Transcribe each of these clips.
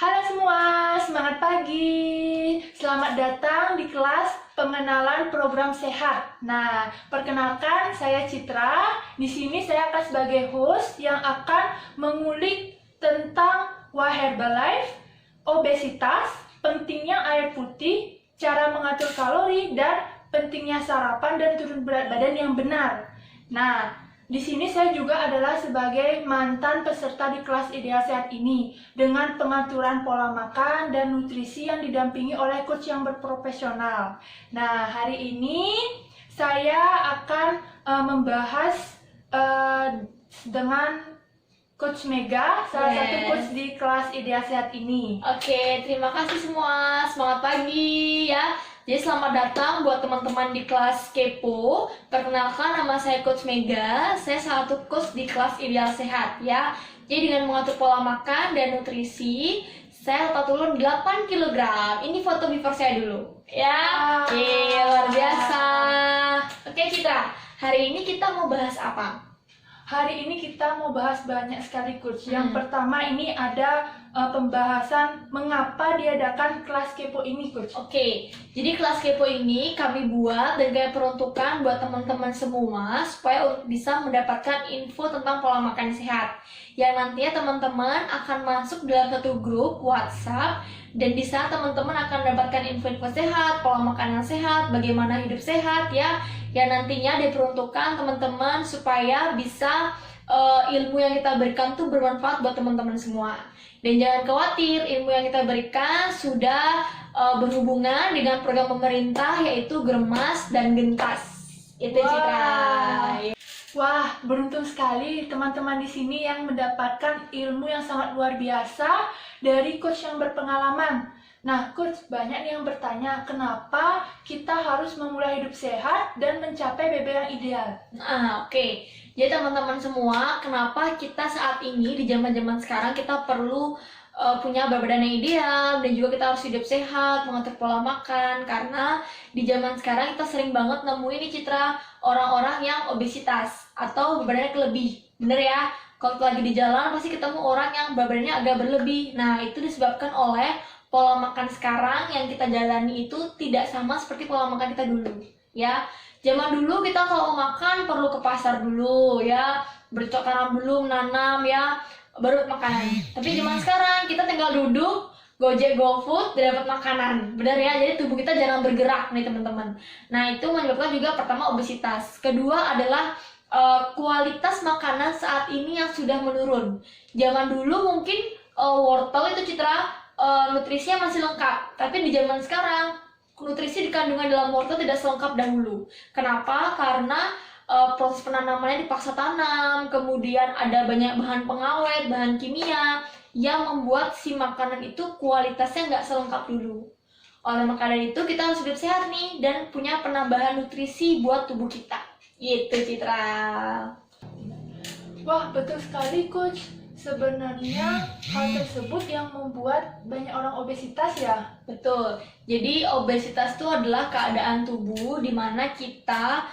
Halo semua, semangat pagi. Selamat datang di kelas pengenalan program sehat. Nah, perkenalkan saya Citra. Di sini saya akan sebagai host yang akan mengulik tentang why Herbalife, obesitas, pentingnya air putih, cara mengatur kalori, dan pentingnya sarapan dan turun berat badan yang benar. Nah, di sini saya juga adalah sebagai mantan peserta di kelas ideal sehat ini dengan pengaturan pola makan dan nutrisi yang didampingi oleh coach yang berprofesional. Nah, hari ini saya akan membahas dengan Coach Mega, salah satu coach di kelas ideal sehat ini. Oke, terima kasih semua. Semangat pagi ya. Jadi selamat datang buat teman-teman di kelas Kepo. Perkenalkan, nama saya Coach Mega. Saya salah satu coach di kelas ideal sehat ya. Jadi dengan mengatur pola makan dan nutrisi, saya total turun 8 kg. Ini foto before saya dulu ya. Oke, luar biasa. Oke Citra, hari ini kita mau bahas apa? Hari ini kita mau bahas banyak sekali coach. Yang pertama ini ada pembahasan mengapa diadakan kelas kepo ini coach. Oke, jadi kelas kepo ini kami buat dan kami peruntukkan buat teman-teman semua supaya bisa mendapatkan info tentang pola makan sehat. Yang nantinya teman-teman akan masuk dalam satu grup WhatsApp dan di sana teman-teman akan mendapatkan info-info sehat, pola makan yang sehat, bagaimana hidup sehat ya. Yang nantinya diperuntukkan teman-teman supaya bisa ilmu yang kita berikan tuh bermanfaat buat teman-teman semua. Dan jangan khawatir, ilmu yang kita berikan sudah berhubungan dengan program pemerintah yaitu Germas dan Gentas. Itu Citra. Wah, beruntung sekali teman-teman di sini yang mendapatkan ilmu yang sangat luar biasa dari coach yang berpengalaman. Nah, coach, banyak yang bertanya kenapa kita harus memulai hidup sehat dan mencapai BB yang ideal. Oke. Jadi teman-teman semua, kenapa kita saat ini di zaman-zaman sekarang kita perlu punya berat badan yang ideal dan juga kita harus hidup sehat, mengatur pola makan karena di zaman sekarang kita sering banget nemuin nih Citra orang-orang yang obesitas atau berat badannya kelebih. Bener ya? Kalau lagi di jalan pasti ketemu orang yang berat badannya agak berlebih. Nah, itu disebabkan oleh pola makan sekarang yang kita jalani itu tidak sama seperti pola makan kita dulu, ya. Zaman dulu kita kalau makan perlu ke pasar dulu, ya, bercocok tanam dulu, menanam, ya, baru makanan. Tapi zaman sekarang kita tinggal duduk, Gojek, GoFood, dan dapat makanan, benar ya. Jadi tubuh kita jarang bergerak nih teman-teman. Nah itu menyebabkan juga pertama obesitas. Kedua adalah kualitas makanan saat ini yang sudah menurun. Zaman dulu mungkin wortel itu Citra nutrisinya masih lengkap, tapi di zaman sekarang nutrisi dikandungan dalam wortel tidak selengkap dahulu. Kenapa? Karena proses penanamannya dipaksa tanam, kemudian ada banyak bahan pengawet, bahan kimia yang membuat si makanan itu kualitasnya nggak selengkap dulu. Oleh maka dari itu kita harus hidup sehat nih dan punya penambahan nutrisi buat tubuh kita. Gitu Citra. Wah, betul sekali coach. Sebenarnya hal tersebut yang membuat banyak orang obesitas ya? Betul. Jadi obesitas itu adalah keadaan tubuh di mana kita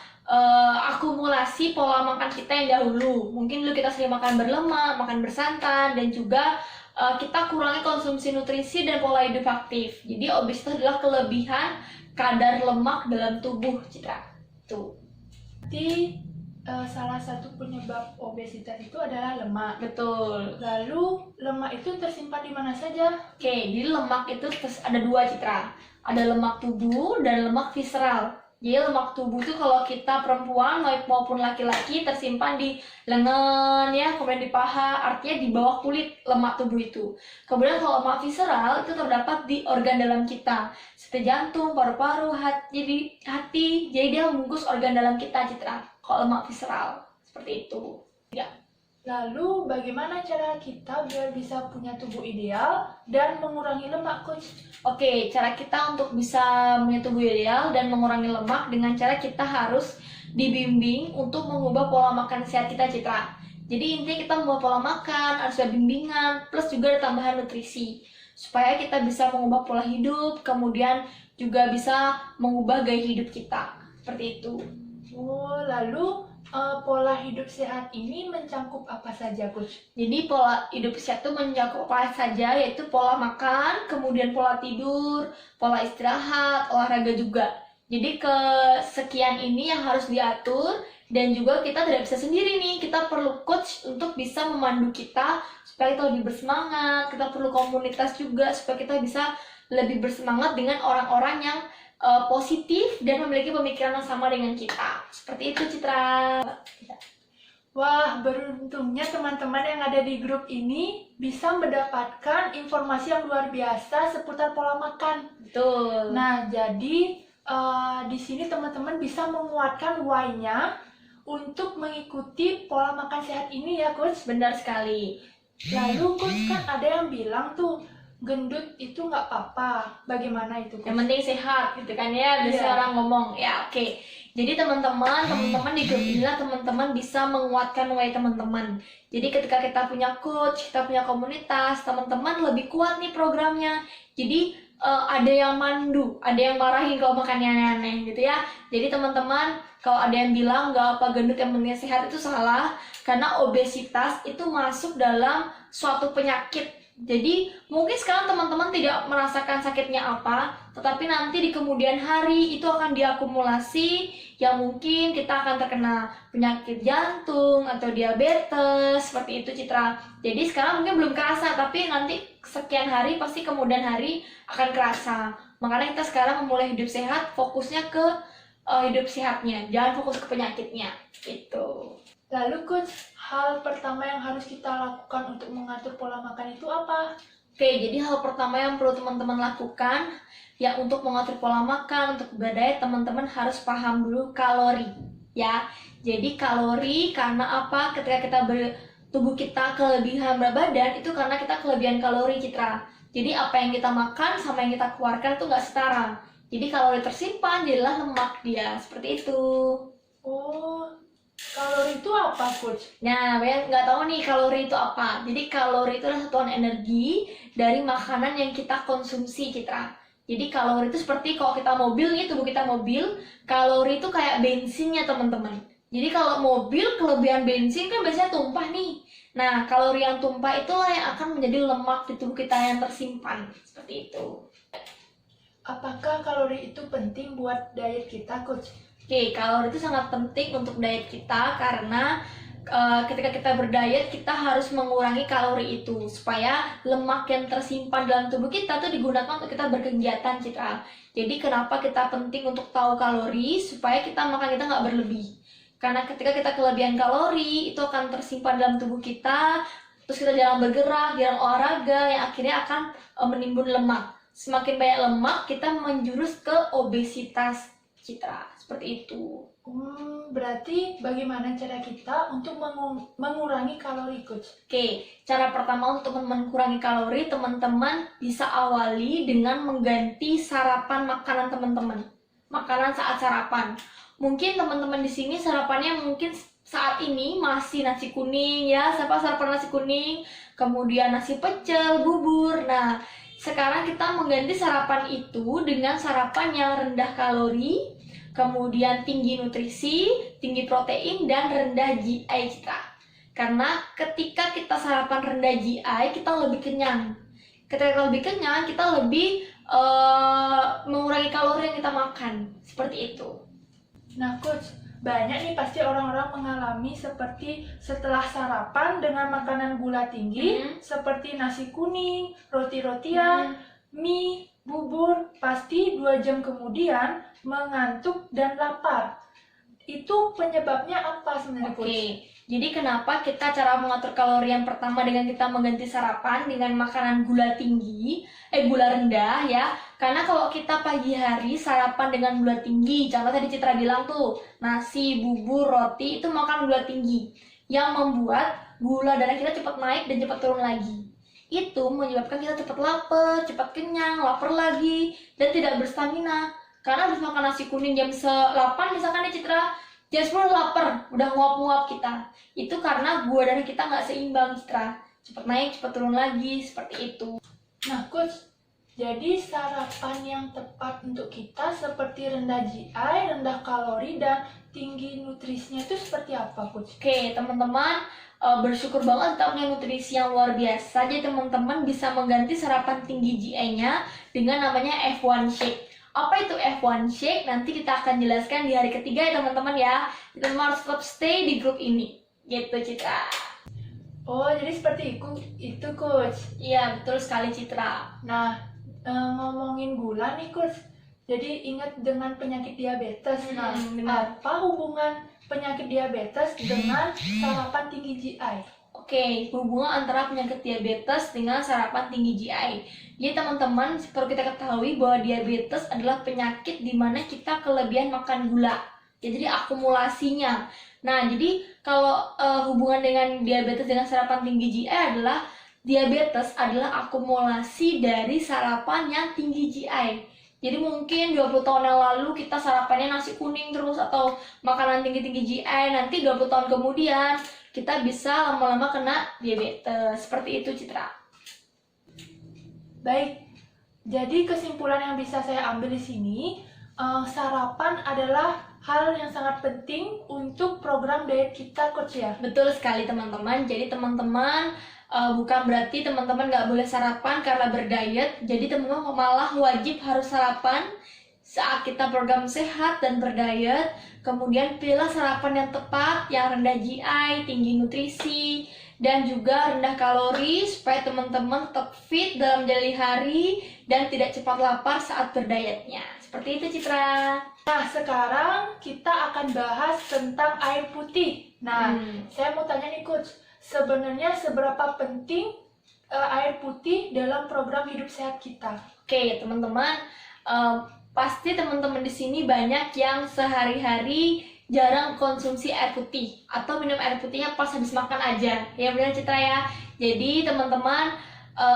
akumulasi pola makan kita yang dahulu. Mungkin dulu kita sering makan berlemak, makan bersantan, dan juga kita kurangi konsumsi nutrisi dan pola hidup aktif. Jadi obesitas adalah kelebihan kadar lemak dalam tubuh, Citra. Tuh. Jadi salah satu penyebab obesitas itu adalah lemak. Betul. Lalu lemak itu tersimpan di mana saja? Oke, jadi lemak itu ada dua Citra. Ada lemak tubuh dan lemak visceral. Jadi lemak tubuh itu kalau kita perempuan maupun laki-laki tersimpan di lengan ya, kemudian di paha, artinya di bawah kulit lemak tubuh itu. Kemudian kalau lemak visceral itu terdapat di organ dalam kita, seperti jantung, paru-paru, hati. Jadi dia membungkus organ dalam kita Citra. Kalau lemak visceral seperti itu. Ya. Lalu bagaimana cara kita biar bisa punya tubuh ideal dan mengurangi lemak coach? Oke, cara kita untuk bisa punya tubuh ideal dan mengurangi lemak dengan cara kita harus dibimbing untuk mengubah pola makan sehat kita Citra. Jadi intinya kita mengubah pola makan, harus ada bimbingan, plus juga ada tambahan nutrisi. Supaya kita bisa mengubah pola hidup, kemudian juga bisa mengubah gaya hidup kita. Seperti itu. Oh, lalu Pola hidup sehat ini mencakup apa saja, Coach? Jadi pola hidup sehat itu mencakup apa saja, yaitu pola makan, kemudian pola tidur, pola istirahat, olahraga juga. Jadi kesekian ini yang harus diatur, dan juga kita tidak bisa sendiri nih, kita perlu coach untuk bisa memandu kita supaya kita lebih bersemangat. Kita perlu komunitas juga supaya kita bisa lebih bersemangat dengan orang-orang yang positif dan memiliki pemikiran yang sama dengan kita. Seperti itu, Citra. Wah, beruntungnya teman-teman yang ada di grup ini bisa mendapatkan informasi yang luar biasa seputar pola makan. Betul. Nah, jadi di sini teman-teman bisa menguatkan why-nya untuk mengikuti pola makan sehat ini ya, Coach. Benar sekali. Lalu, Coach, kan ada yang bilang tuh, gendut itu nggak apa-apa. Bagaimana itu, Coach? Yang penting sehat gitu kan ya, biasa Iya. orang ngomong. Ya, oke. Jadi teman-teman di grup inilah teman-teman bisa menguatkan why teman-teman. Jadi ketika kita punya coach, kita punya komunitas, teman-teman lebih kuat nih programnya. Jadi ada yang mandu, ada yang marahin kalau makannya aneh-aneh gitu ya. Jadi teman-teman, kalau ada yang bilang nggak apa gendut yang penting sehat, itu salah. Karena obesitas itu masuk dalam suatu penyakit. Jadi mungkin sekarang teman-teman tidak merasakan sakitnya apa, tetapi nanti di kemudian hari itu akan diakumulasi, yang mungkin kita akan terkena penyakit jantung atau diabetes, seperti itu, Citra. Jadi sekarang mungkin belum kerasa, tapi nanti sekian hari pasti kemudian hari akan kerasa. Makanya kita sekarang memulai hidup sehat, fokusnya ke hidup sehatnya, jangan fokus ke penyakitnya gitu. Lalu, Coach, hal pertama yang harus kita lakukan untuk mengatur pola makan itu apa? Oke, jadi hal pertama yang perlu teman-teman lakukan ya untuk mengatur pola makan, untuk berdiet, teman-teman harus paham dulu kalori ya. Jadi kalori karena apa? Ketika kita tubuh kita kelebihan berat badan itu karena kita kelebihan kalori, Citra. Jadi apa yang kita makan sama yang kita keluarkan itu nggak setara. Jadi kalori tersimpan jadilah lemak dia, seperti itu. Oh, kalori itu apa, Coach? Nah, banyak nggak tahu nih kalori itu apa. Jadi kalori itu adalah satuan energi dari makanan yang kita konsumsi, Citra. Jadi kalori itu seperti kalau kita mobil nih, tubuh kita mobil, kalori itu kayak bensinnya, teman-teman. Jadi kalau mobil kelebihan bensin kan biasanya tumpah nih. Nah, kalori yang tumpah itulah yang akan menjadi lemak di tubuh kita yang tersimpan. Seperti itu. Apakah kalori itu penting buat diet kita, Coach? Oke, kalori itu sangat penting untuk diet kita karena ketika kita berdiet kita harus mengurangi kalori itu supaya lemak yang tersimpan dalam tubuh kita tuh digunakan untuk kita berkegiatan, Citra. Jadi kenapa kita penting untuk tahu kalori supaya kita makan kita nggak berlebih. Karena ketika kita kelebihan kalori itu akan tersimpan dalam tubuh kita, terus kita jarang bergerak, jarang olahraga, yang akhirnya akan menimbun lemak. Semakin banyak lemak kita menjurus ke obesitas, Citra. Seperti itu. Berarti bagaimana cara kita untuk mengurangi kalori, Coach? Oke, cara pertama untuk mengurangi kalori, teman-teman bisa awali dengan mengganti sarapan makanan teman-teman. Makanan saat sarapan. Mungkin teman-teman di sini sarapannya mungkin saat ini masih nasi kuning ya, siapa sarapan nasi kuning, kemudian nasi pecel, bubur. Nah, sekarang kita mengganti sarapan itu dengan sarapan yang rendah kalori, kemudian tinggi nutrisi, tinggi protein, dan rendah GI kita. Karena ketika kita sarapan rendah GI, kita lebih kenyang. Ketika kita lebih kenyang, kita lebih mengurangi kalori yang kita makan. Seperti itu. Nah, Coach, banyak nih pasti orang-orang mengalami seperti setelah sarapan dengan makanan gula tinggi, seperti nasi kuning, roti-rotian, mie, bubur, pasti 2 jam kemudian mengantuk dan lapar. Itu penyebabnya apa sebenarnya, Coach? Oke, jadi kenapa kita cara mengatur kalori yang pertama dengan kita mengganti sarapan dengan makanan gula tinggi, gula rendah ya. Karena kalau kita pagi hari sarapan dengan gula tinggi, contoh tadi Citra bilang tuh, nasi, bubur, roti itu makan gula tinggi yang membuat gula darah kita cepat naik dan cepat turun lagi. Itu menyebabkan kita cepat lapar, cepat kenyang, lapar lagi, dan tidak berstamina. Karena habis makan nasi kuning jam 8 misalkan nih Citra, jam 10 lapar, udah nguap-nguap kita. Itu karena gula darah kita nggak seimbang, Citra. Cepat naik, cepat turun lagi, seperti itu. Nah, Coach, Jadi sarapan yang tepat untuk kita seperti rendah GI, rendah kalori, dan tinggi nutrisinya itu seperti apa, Coach? Oke, teman-teman, bersyukur banget kita punya nutrisi yang luar biasa. Jadi teman-teman bisa mengganti sarapan tinggi GI-nya dengan namanya F1 Shake. Apa itu F1 Shake? Nanti kita akan jelaskan di hari ketiga ya teman-teman ya. Teman-teman harus tetap stay di grup ini. Gitu, Citra. Oh, jadi seperti itu, Coach. Iya, betul sekali, Citra. Nah, ngomongin gula nih, Coach. Jadi ingat dengan penyakit diabetes. Nah, benar. apa hubungan penyakit diabetes dengan sarapan tinggi GI? Oke, hubungan antara penyakit diabetes dengan sarapan tinggi GI. Jadi teman-teman, perlu kita ketahui bahwa diabetes adalah penyakit di mana kita kelebihan makan gula. Ya, jadi akumulasinya. Nah, jadi kalau hubungan dengan diabetes dengan sarapan tinggi GI adalah diabetes adalah akumulasi dari sarapan yang tinggi GI. Jadi mungkin 20 tahun yang lalu kita sarapannya nasi kuning terus atau makanan tinggi-tinggi GI, nanti 20 tahun kemudian kita bisa lama-lama kena diabetes. Seperti itu, Citra. Baik, jadi kesimpulan yang bisa saya ambil di sini, sarapan adalah hal yang sangat penting untuk program diet kita, Coach ya. Betul sekali teman-teman. Jadi teman-teman bukan berarti teman-teman nggak boleh sarapan karena berdiet. Jadi teman-teman malah wajib harus sarapan saat kita program sehat dan berdiet. Kemudian pilihlah sarapan yang tepat, yang rendah GI, tinggi nutrisi, dan juga rendah kalori supaya teman-teman tetap fit dalam menjalani hari dan tidak cepat lapar saat berdietnya. Seperti itu, Citra. Nah, sekarang kita akan bahas tentang air putih. Nah, saya mau tanya nih, Coach. Sebenarnya seberapa penting air putih dalam program hidup sehat kita? Oke, teman-teman, pasti teman-teman di sini banyak yang sehari-hari jarang konsumsi air putih atau minum air putihnya pas habis makan aja. Ya benar, Citra ya. Jadi teman-teman,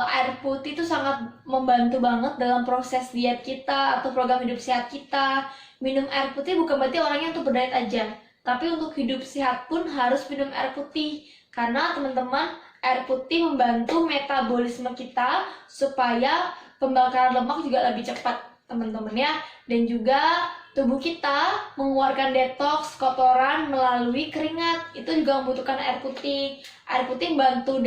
air putih itu sangat membantu banget dalam proses diet kita atau program hidup sehat kita. Minum air putih bukan berarti orangnya untuk berdiet aja, tapi untuk hidup sehat pun harus minum air putih. Karena teman-teman, air putih membantu metabolisme kita supaya pembakaran lemak juga lebih cepat, teman-teman ya. Dan juga tubuh kita mengeluarkan detoks kotoran melalui keringat. Itu juga membutuhkan air putih. Air putih membantu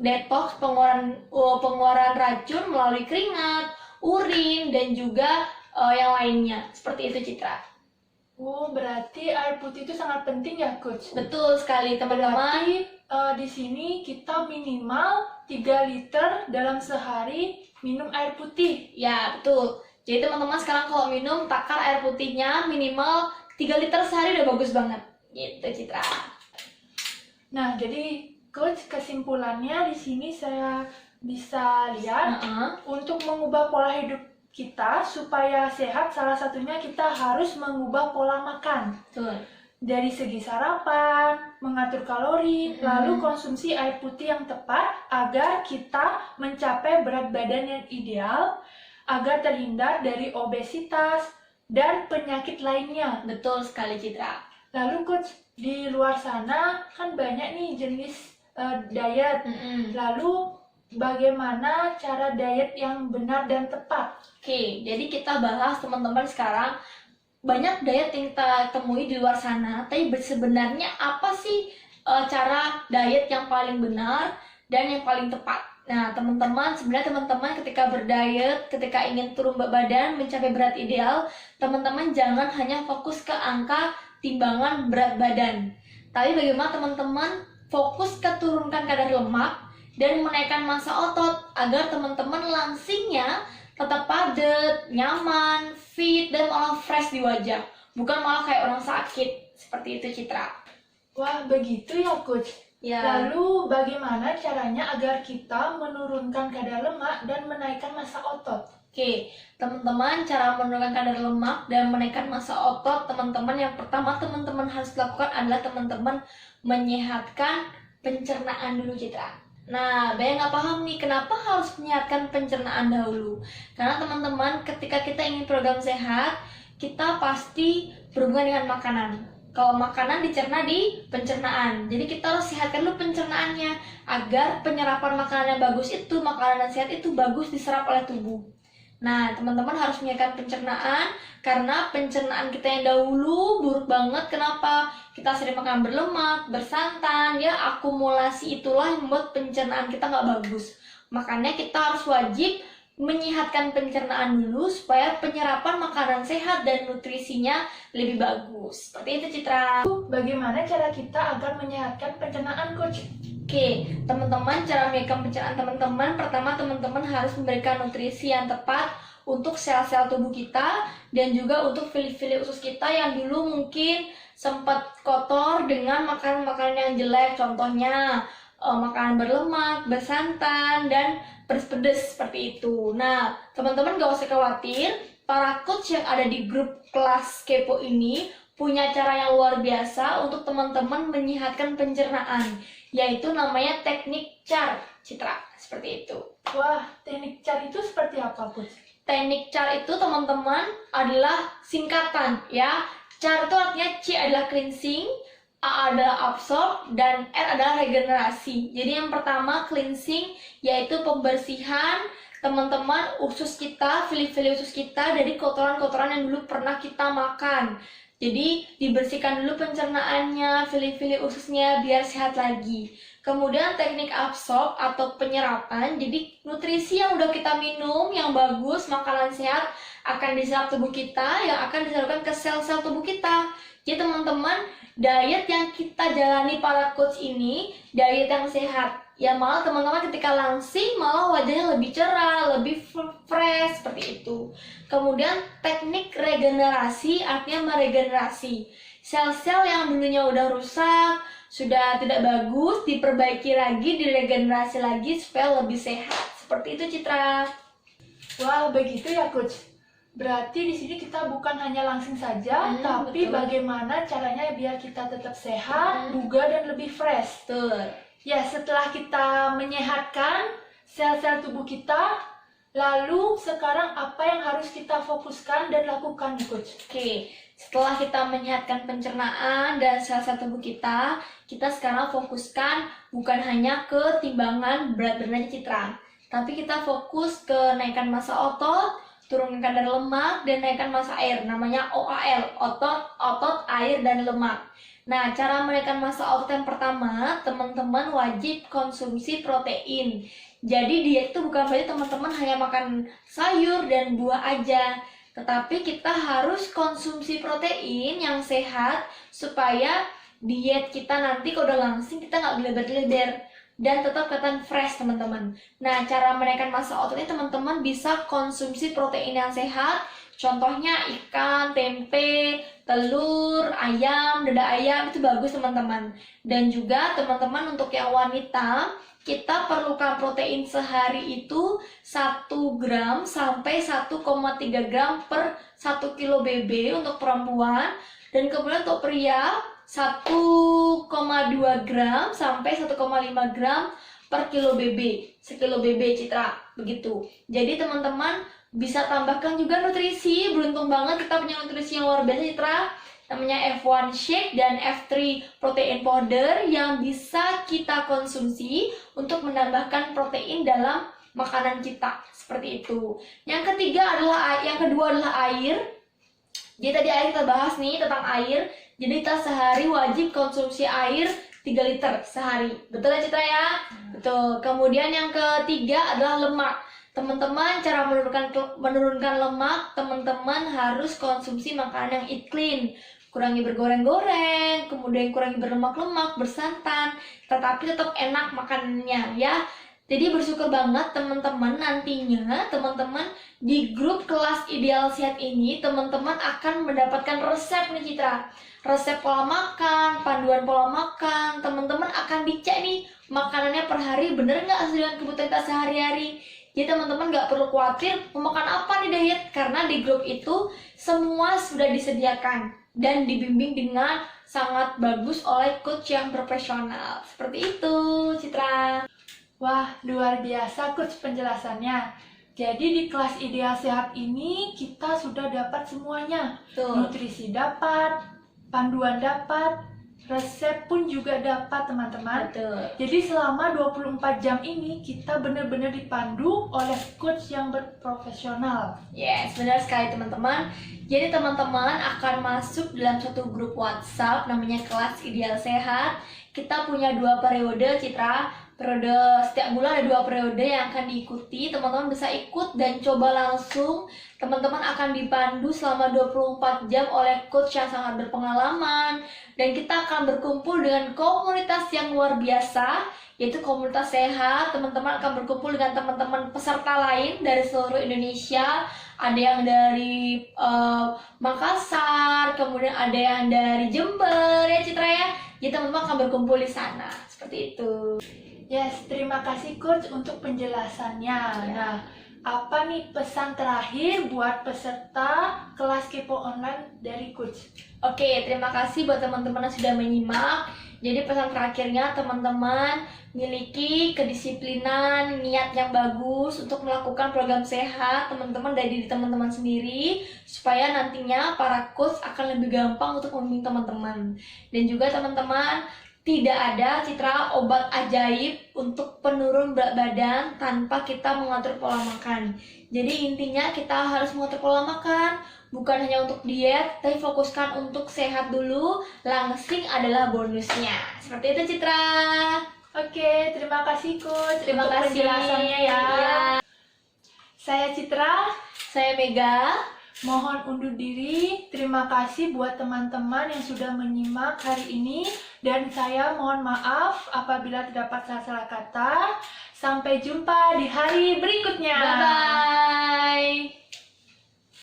detoks pengeluaran racun melalui keringat, urin, dan juga yang lainnya. Seperti itu, Citra. Oh, berarti air putih itu sangat penting ya, Coach? Betul sekali, teman-teman. Berarti di sini kita minimal 3 liter dalam sehari minum air putih. Ya, betul. Jadi teman-teman sekarang kalau minum takar air putihnya minimal 3 liter sehari udah bagus banget. Gitu, Citra. Nah, jadi Coach, kesimpulannya di sini saya bisa lihat untuk mengubah pola hidup kita supaya sehat, salah satunya kita harus mengubah pola makan. Betul. Dari segi sarapan, mengatur kalori, lalu konsumsi air putih yang tepat agar kita mencapai berat badan yang ideal, agar terhindar dari obesitas dan penyakit lainnya. Betul sekali, Citra. Lalu Coach, di luar sana kan banyak nih jenis diet. Lalu bagaimana cara diet yang benar dan tepat? Oke, jadi kita bahas teman-teman sekarang. Banyak diet yang kita temui di luar sana, tapi sebenarnya apa sih cara diet yang paling benar dan yang paling tepat? Nah, teman-teman, sebenarnya teman-teman ketika berdiet, ketika ingin turun berat badan, mencapai berat ideal, teman-teman jangan hanya fokus ke angka timbangan berat badan. Tapi bagaimana teman-teman fokus ke turunkan kadar lemak dan menaikkan massa otot agar teman-teman langsingnya tetap padat, nyaman, fit, dan malah fresh di wajah. Bukan malah kayak orang sakit. Seperti itu, Citra. Wah, begitu ya, Coach. Ya. Lalu bagaimana caranya agar kita menurunkan kadar lemak dan menaikkan massa otot? Oke, teman-teman, cara menurunkan kadar lemak dan menaikkan massa otot, teman-teman, yang pertama teman-teman harus lakukan adalah teman-teman menyehatkan pencernaan dulu, Citra. Nah, banyak nggak paham nih, kenapa harus menyehatkan pencernaan dahulu? Karena teman-teman, ketika kita ingin program sehat, kita pasti berhubungan dengan makanan. Kalau makanan dicerna di pencernaan, jadi kita harus sehatkan dulu pencernaannya agar penyerapan makanan yang bagus itu, makanan yang sehat itu bagus diserap oleh tubuh. Nah, teman-teman harus menyehatkan pencernaan karena pencernaan kita yang dahulu buruk banget. Kenapa? Kita sering makan berlemak, bersantan, ya akumulasi itulah yang membuat pencernaan kita nggak bagus. Makanya kita harus wajib menyehatkan pencernaan dulu supaya penyerapan makanan sehat dan nutrisinya lebih bagus. Seperti itu, Citra. Bagaimana cara kita agar menyehatkan pencernaan, Coach? Oke, teman-teman, cara menyehatkan pencernaan teman-teman, pertama teman-teman harus memberikan nutrisi yang tepat untuk sel-sel tubuh kita dan juga untuk fili-fili usus kita yang dulu mungkin sempat kotor dengan makanan-makanan yang jelek, contohnya makanan berlemak, bersantan, dan pedes-pedes seperti itu. Nah, teman-teman gak usah khawatir, para coach yang ada di grup kelas kepo ini punya cara yang luar biasa untuk teman-teman menyehatkan pencernaan, yaitu namanya teknik CHAR, Citra, seperti itu. Wah, teknik CHAR itu seperti apa, Coach? Teknik CHAR itu, teman-teman, adalah singkatan, ya. CHAR itu artinya C adalah cleansing, A adalah absorb, dan R adalah regenerasi. Jadi yang pertama cleansing, yaitu pembersihan teman-teman usus kita, fili-fili usus kita dari kotoran-kotoran yang dulu pernah kita makan. Jadi dibersihkan dulu pencernaannya, fili-fili ususnya biar sehat lagi. Kemudian teknik absorb atau penyerapan, jadi nutrisi yang udah kita minum yang bagus, makanan sehat akan diserap tubuh kita, yang akan disalurkan ke sel-sel tubuh kita. Jadi teman-teman, diet yang kita jalani para coach ini, diet yang sehat. Ya malah teman-teman ketika langsing malah wajahnya lebih cerah, lebih fresh, seperti itu. Kemudian teknik regenerasi artinya meregenerasi. Sel-sel yang dulunya udah rusak, sudah tidak bagus, diperbaiki lagi, diregenerasi lagi supaya lebih sehat. Seperti itu, Citra. Wah, begitu ya, Coach. Berarti di sini kita bukan hanya langsing saja, tapi betul. bagaimana caranya biar kita tetap sehat, bugar, dan lebih fresh. Betul. Ya, setelah kita menyehatkan sel-sel tubuh kita, lalu sekarang apa yang harus kita fokuskan dan lakukan, Coach? Oke, setelah kita menyehatkan pencernaan dan sel-sel tubuh kita sekarang fokuskan bukan hanya ke timbangan berat badan Citra, tapi kita fokus ke naikkan massa otot, turunkan kadar lemak, dan naikkan massa air, namanya OAL, otot, air, dan lemak. Nah, cara menaikkan massa otot yang pertama, teman-teman wajib konsumsi protein. Jadi diet itu bukan berarti teman-teman hanya makan sayur dan buah aja, tetapi kita harus konsumsi protein yang sehat supaya diet kita nanti kalau udah langsing kita nggak geleber-geleber dan tetap kelihatan fresh, teman-teman. Nah, cara menaikkan massa ototnya teman-teman bisa konsumsi protein yang sehat, contohnya ikan, tempe, telur, ayam, dada ayam, itu bagus, teman-teman. Dan juga teman-teman untuk yang wanita, kita perlukan protein sehari itu 1 gram sampai 1,3 gram per 1 kilo BB untuk perempuan, dan kemudian untuk pria 1,2 gram sampai 1,5 gram per kilo BB, sekilo BB, Citra, begitu. Jadi teman-teman bisa tambahkan juga nutrisi, beruntung banget kita punya nutrisi yang luar biasa, Citra, namanya F1 Shake dan F3 Protein Powder yang bisa kita konsumsi untuk menambahkan protein dalam makanan kita, seperti itu. Yang kedua adalah air. Jadi tadi air kita bahas nih tentang air. Jadi kita sehari wajib konsumsi air 3 liter sehari. Betul ya, Citra ya? Betul. Kemudian yang ketiga adalah lemak. Teman-teman, cara menurunkan lemak, teman-teman harus konsumsi makanan yang eat clean. Kurangi bergoreng-goreng, kemudian kurangi berlemak-lemak, bersantan, tetapi tetap enak makanannya ya. Jadi bersyukur banget teman-teman, nantinya teman-teman di grup kelas ideal sehat ini teman-teman akan mendapatkan resep nih, Citra. Resep pola makan, panduan pola makan, teman-teman akan dicek nih makanannya per hari bener nggak sesuai dengan kebutuhan kita sehari-hari. Jadi teman-teman nggak perlu khawatir mau makan apa nih diet, karena di grup itu semua sudah disediakan dan dibimbing dengan sangat bagus oleh coach yang profesional. Seperti itu, Citra. Wah, luar biasa, Coach, penjelasannya. Jadi di kelas ideal sehat ini kita sudah dapat semuanya. Tuh. Nutrisi dapat, panduan dapat, resep pun juga dapat teman-teman. Betul. Jadi selama 24 jam ini kita benar-benar dipandu oleh coach yang berprofesional. Yes, benar sekali teman-teman. Jadi teman-teman akan masuk dalam satu grup WhatsApp namanya Kelas Ideal Sehat. Kita punya 2 periode, Citra. Periode setiap bulan ada 2 periode yang akan diikuti. Teman-teman bisa ikut dan coba langsung. Teman-teman akan dipandu selama 24 jam oleh coach yang sangat berpengalaman. Dan kita akan berkumpul dengan komunitas yang luar biasa, yaitu komunitas sehat. Teman-teman akan berkumpul dengan teman-teman peserta lain dari seluruh Indonesia. Ada yang dari Makassar, kemudian ada yang dari Jember, ya Citra ya. Jadi teman-teman akan berkumpul di sana, seperti itu. Yes, terima kasih coach untuk penjelasannya. Nah, apa nih pesan terakhir buat peserta kelas Kepo Online dari coach? Oke, terima kasih buat teman-teman yang sudah menyimak. Jadi pesan terakhirnya teman-teman miliki kedisiplinan, niat yang bagus untuk melakukan program sehat teman-teman dari diri teman-teman sendiri, supaya nantinya para coach akan lebih gampang untuk membimbing teman-teman. Dan juga teman-teman, tidak ada Citra obat ajaib untuk penurun berat badan tanpa kita mengatur pola makan. Jadi intinya kita harus mengatur pola makan, bukan hanya untuk diet, tapi fokuskan untuk sehat dulu, langsing adalah bonusnya. Seperti itu Citra. Oke, terima kasih coach Terima untuk kasih penjelasannya ya. Iya. Saya Citra, Saya Mega. mohon undur diri. Terima kasih buat teman-teman yang sudah menyimak hari ini. Dan saya mohon maaf apabila terdapat salah-salah kata. Sampai jumpa di hari berikutnya. Bye-bye.